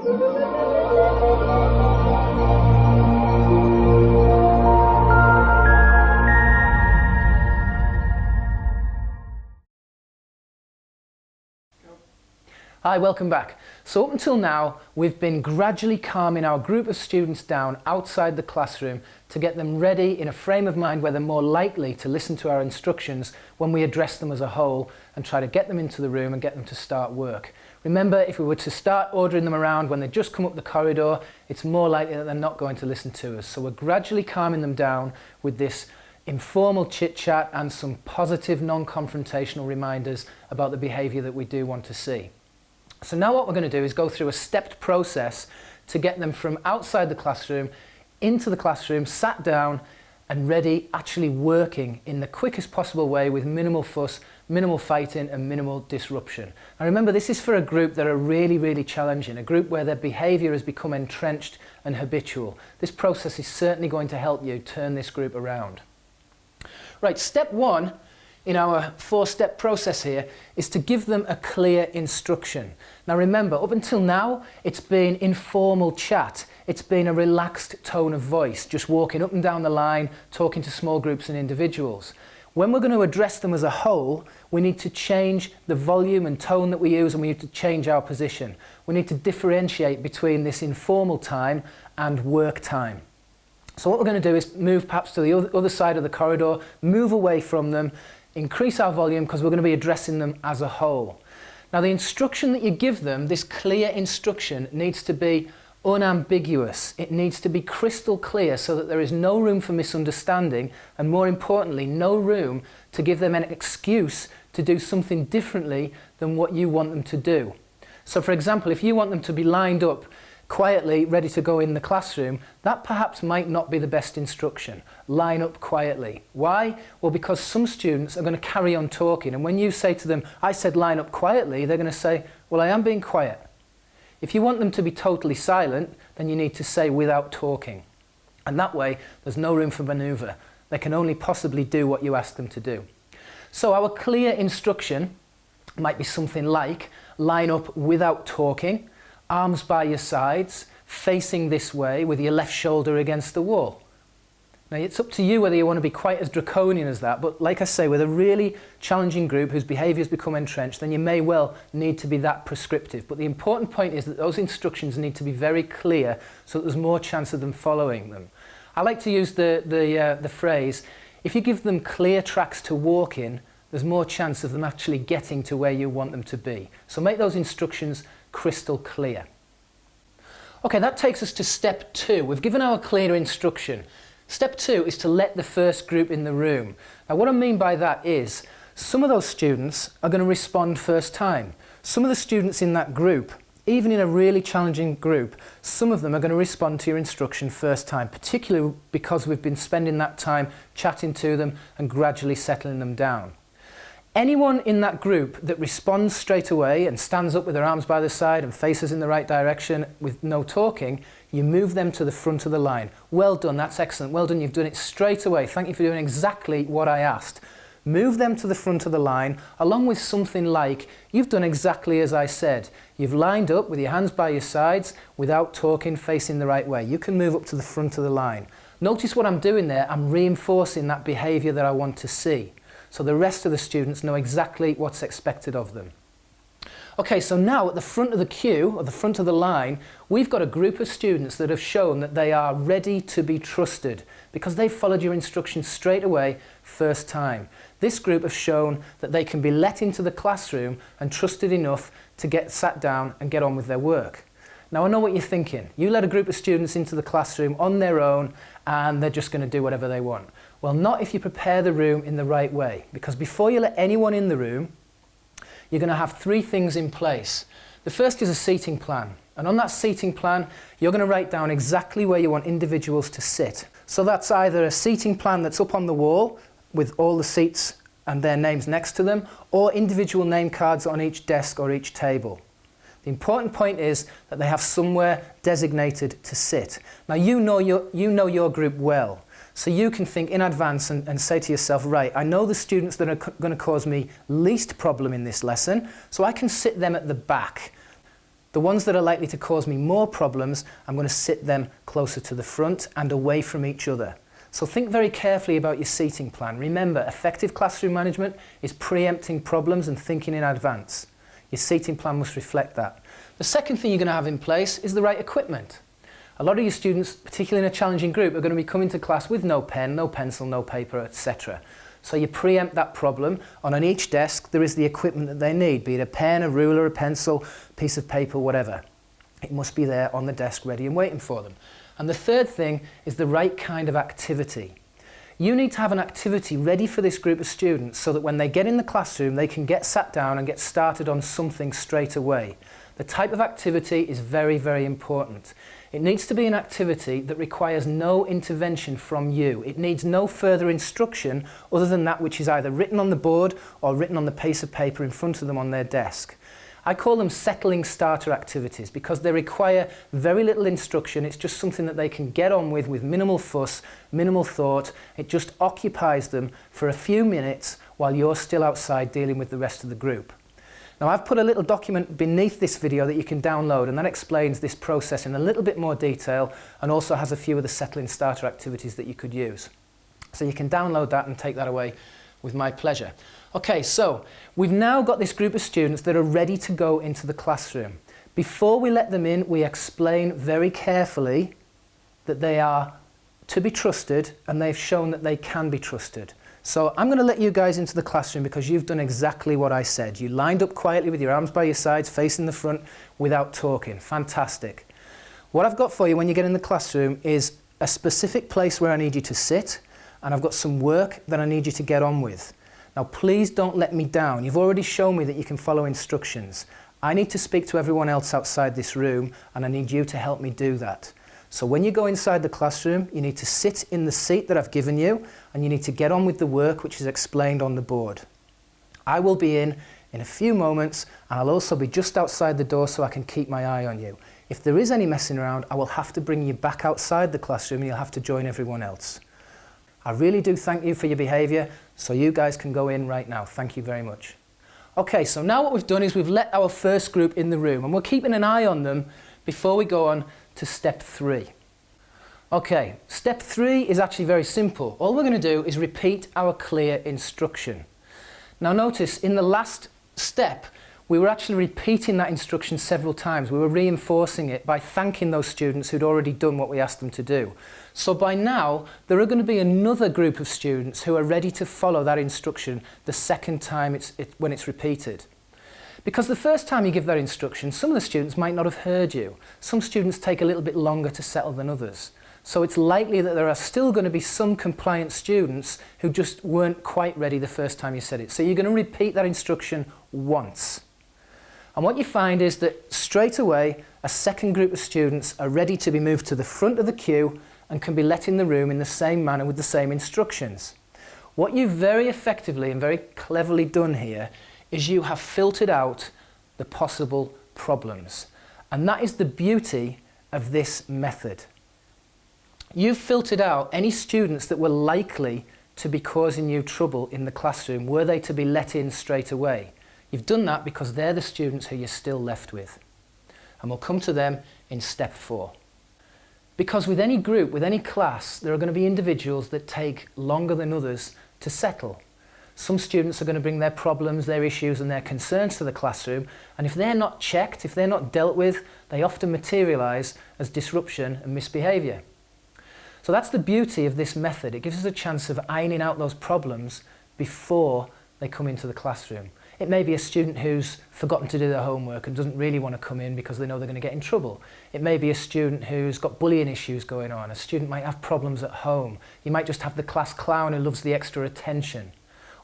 Hi, welcome back. So up until now, we've been gradually calming our group of students down outside the classroom to get them ready in a frame of mind where they're more likely to listen to our instructions when we address them as a whole and try to get them into the room and get them to start work. Remember, if we were to start ordering them around when they just come up the corridor, it's more likely that they're not going to listen to us. So we're gradually calming them down with this informal chit-chat and some positive non-confrontational reminders about the behaviour that we do want to see. So now what we're going to do is go through a stepped process to get them from outside the classroom into the classroom, sat down and ready, actually working in the quickest possible way with minimal fuss, minimal fighting and minimal disruption. Now remember, this is for a group that are really challenging, a group where their behaviour has become entrenched and habitual. This process is certainly going to help you turn this group around. Right, step one in our four-step process here is to give them a clear instruction. Now remember, up until now, it's been informal chat. It's been a relaxed tone of voice, just walking up and down the line, talking to small groups and individuals. When we're going to address them as a whole, we need to change the volume and tone that we use, and we need to change our position. We need to differentiate between this informal time and work time. So what we're going to do is move perhaps to the other side of the corridor, move away from them, increase our volume because we're going to be addressing them as a whole. Now the instruction that you give them, this clear instruction, needs to be unambiguous. It needs to be crystal clear so that there is no room for misunderstanding and, more importantly, no room to give them an excuse to do something differently than what you want them to do. So for example, if you want them to be lined up quietly, ready to go in the classroom, that perhaps might not be the best instruction. Line up quietly. Why? Well, because some students are going to carry on talking, and when you say to them, I said line up quietly, they're going to say, well, I am being quiet. If you want them to be totally silent, then you need to say without talking. And that way, there's no room for manoeuvre. They can only possibly do what you ask them to do. So our clear instruction might be something like, line up without talking, arms by your sides, facing this way with your left shoulder against the wall. Now it's up to you whether you want to be quite as draconian as that, but like I say, with a really challenging group whose behaviours become entrenched, then you may well need to be that prescriptive. But the important point is that those instructions need to be very clear so that there's more chance of them following them. I like to use the phrase, if you give them clear tracks to walk in, there's more chance of them actually getting to where you want them to be. So make those instructions crystal clear. Okay, that takes us to step two. We've given our clear instruction. Step two is to let the first group in the room. Now what I mean by that is, some of those students are going to respond first time. Some of the students in that group, even in a really challenging group, some of them are going to respond to your instruction first time, particularly because we've been spending that time chatting to them and gradually settling them down. Anyone in that group that responds straight away and stands up with their arms by their side and faces in the right direction with no talking, you move them to the front of the line. Well done, that's excellent. Well done, you've done it straight away. Thank you for doing exactly what I asked. Move them to the front of the line along with something like, you've done exactly as I said. You've lined up with your hands by your sides without talking, facing the right way. You can move up to the front of the line. Notice what I'm doing there. I'm reinforcing that behaviour that I want to see. So the rest of the students know exactly what's expected of them. Okay, so now at the front of the queue, or the front of the line, we've got a group of students that have shown that they are ready to be trusted because they followed your instructions straight away, first time. This group have shown that they can be let into the classroom and trusted enough to get sat down and get on with their work. Now I know what you're thinking. You let a group of students into the classroom on their own and they're just going to do whatever they want. Well, not if you prepare the room in the right way, because before you let anyone in the room, you're going to have three things in place. The first is a seating plan, and on that seating plan, you're going to write down exactly where you want individuals to sit. So that's either a seating plan that's up on the wall with all the seats and their names next to them, or individual name cards on each desk or each table. The important point is that they have somewhere designated to sit. Now you know your group well. So you can think in advance and say to yourself, right, I know the students that are going to cause me least problem in this lesson, so I can sit them at the back. The ones that are likely to cause me more problems, I'm going to sit them closer to the front and away from each other. So think very carefully about your seating plan. Remember, effective classroom management is preempting problems and thinking in advance. Your seating plan must reflect that. The second thing you're going to have in place is the right equipment. A lot of your students, particularly in a challenging group, are going to be coming to class with no pen, no pencil, no paper, etc. So you preempt that problem. On each desk there is the equipment that they need, be it a pen, a ruler, a pencil, piece of paper, whatever. It must be there on the desk ready and waiting for them. And the third thing is the right kind of activity. You need to have an activity ready for this group of students so that when they get in the classroom they can get sat down and get started on something straight away. The type of activity is very, very important. It needs to be an activity that requires no intervention from you. It needs no further instruction other than that which is either written on the board or written on the piece of paper in front of them on their desk. I call them settling starter activities because they require very little instruction. It's just something that they can get on with minimal fuss, minimal thought. It just occupies them for a few minutes while you're still outside dealing with the rest of the group. Now I've put a little document beneath this video that you can download, and that explains this process in a little bit more detail and also has a few of the settling starter activities that you could use. So you can download that and take that away with my pleasure. Okay, so we've now got this group of students that are ready to go into the classroom. Before we let them in, we explain very carefully that they are to be trusted and they've shown that they can be trusted. So I'm going to let you guys into the classroom because you've done exactly what I said. You lined up quietly with your arms by your sides, facing the front without talking. Fantastic. What I've got for you when you get in the classroom is a specific place where I need you to sit, and I've got some work that I need you to get on with. Now please don't let me down. You've already shown me that you can follow instructions. I need to speak to everyone else outside this room and I need you to help me do that. So when you go inside the classroom, you need to sit in the seat that I've given you and you need to get on with the work which is explained on the board. I will be in a few moments and I'll also be just outside the door so I can keep my eye on you. If there is any messing around, I will have to bring you back outside the classroom and you'll have to join everyone else. I really do thank you for your behaviour, so you guys can go in right now. Thank you very much. Okay, so now what we've done is we've let our first group in the room and we're keeping an eye on them before we go on to step 3. Okay, step 3 is actually very simple. All we're going to do is repeat our clear instruction. Now notice in the last step we were actually repeating that instruction several times. We were reinforcing it by thanking those students who'd already done what we asked them to do. So by now there are going to be another group of students who are ready to follow that instruction the second time when it's repeated. Because the first time you give that instruction, some of the students might not have heard you. Some students take a little bit longer to settle than others. So it's likely that there are still going to be some compliant students who just weren't quite ready the first time you said it. So you're going to repeat that instruction once. And what you find is that straight away a second group of students are ready to be moved to the front of the queue and can be let in the room in the same manner with the same instructions. What you've very effectively and very cleverly done here is you have filtered out the possible problems. And that is the beauty of this method. You've filtered out any students that were likely to be causing you trouble in the classroom were they to be let in straight away. You've done that because they're the students who you're still left with. And we'll come to them in step 4. Because with any group, with any class, there are going to be individuals that take longer than others to settle. Some students are going to bring their problems, their issues and their concerns to the classroom, and if they're not checked, if they're not dealt with, they often materialise as disruption and misbehaviour. So that's the beauty of this method. It gives us a chance of ironing out those problems before they come into the classroom. It may be a student who's forgotten to do their homework and doesn't really want to come in because they know they're going to get in trouble. It may be a student who's got bullying issues going on. A student might have problems at home. You might just have the class clown who loves the extra attention.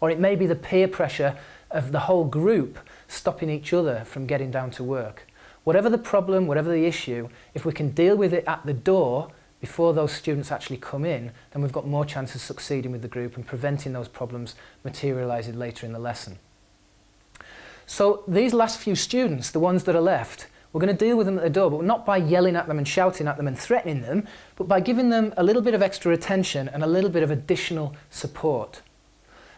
Or it may be the peer pressure of the whole group stopping each other from getting down to work. Whatever the problem, whatever the issue, if we can deal with it at the door before those students actually come in, then we've got more chance of succeeding with the group and preventing those problems materialising later in the lesson. So these last few students, the ones that are left, we're going to deal with them at the door, but not by yelling at them and shouting at them and threatening them, but by giving them a little bit of extra attention and a little bit of additional support.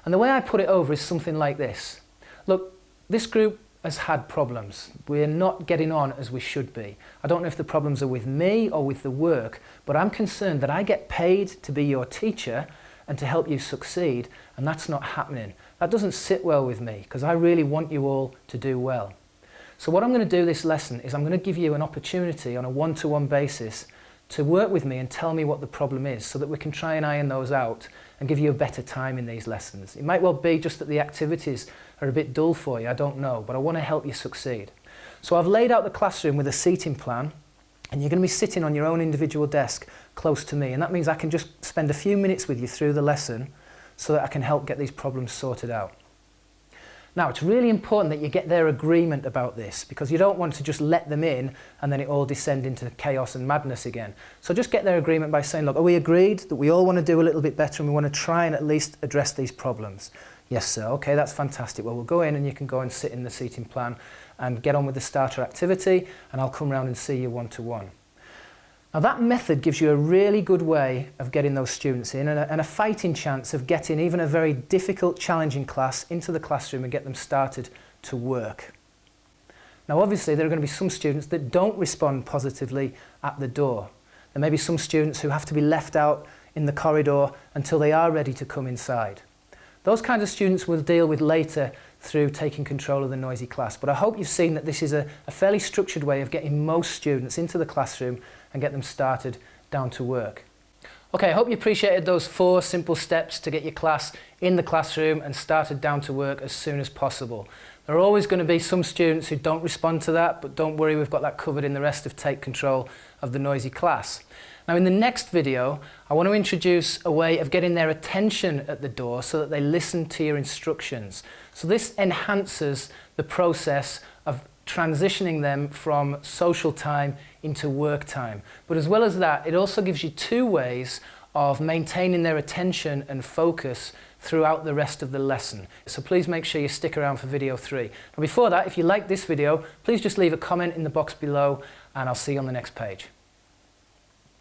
And the way I put it over is something like this. Look, this group has had problems. We're not getting on as we should be. I don't know if the problems are with me or with the work, but I'm concerned that I get paid to be your teacher and to help you succeed, and that's not happening. That doesn't sit well with me because I really want you all to do well. So what I'm going to do this lesson is I'm going to give you an opportunity on a one-to-one basis to work with me and tell me what the problem is so that we can try and iron those out and give you a better time in these lessons. It might well be just that the activities are a bit dull for you, I don't know, but I want to help you succeed. So I've laid out the classroom with a seating plan, and you're going to be sitting on your own individual desk close to me, and that means I can just spend a few minutes with you through the lesson so that I can help get these problems sorted out. Now, it's really important that you get their agreement about this because you don't want to just let them in and then it all descend into chaos and madness again. So just get their agreement by saying, look, are we agreed that we all want to do a little bit better and we want to try and at least address these problems? Yes, sir. Okay, that's fantastic. Well, we'll go in and you can go and sit in the seating plan and get on with the starter activity, and I'll come round and see you one-to-one. Now that method gives you a really good way of getting those students in and a fighting chance of getting even a very difficult, challenging class into the classroom and get them started to work. Now obviously there are going to be some students that don't respond positively at the door. There may be some students who have to be left out in the corridor until they are ready to come inside. Those kinds of students we'll deal with later through taking control of the noisy class. But I hope you've seen that this is a fairly structured way of getting most students into the classroom and get them started down to work. Okay, I hope you appreciated those 4 simple steps to get your class in the classroom and started down to work as soon as possible. There are always going to be some students who don't respond to that, but don't worry, we've got that covered in the rest of Take Control of the Noisy Class. Now in the next video, I want to introduce a way of getting their attention at the door so that they listen to your instructions. So this enhances the process of transitioning them from social time into work time. But as well as that, it also gives you 2 ways of maintaining their attention and focus throughout the rest of the lesson. So please make sure you stick around for video 3. Now before that, if you like this video, please just leave a comment in the box below and I'll see you on the next page.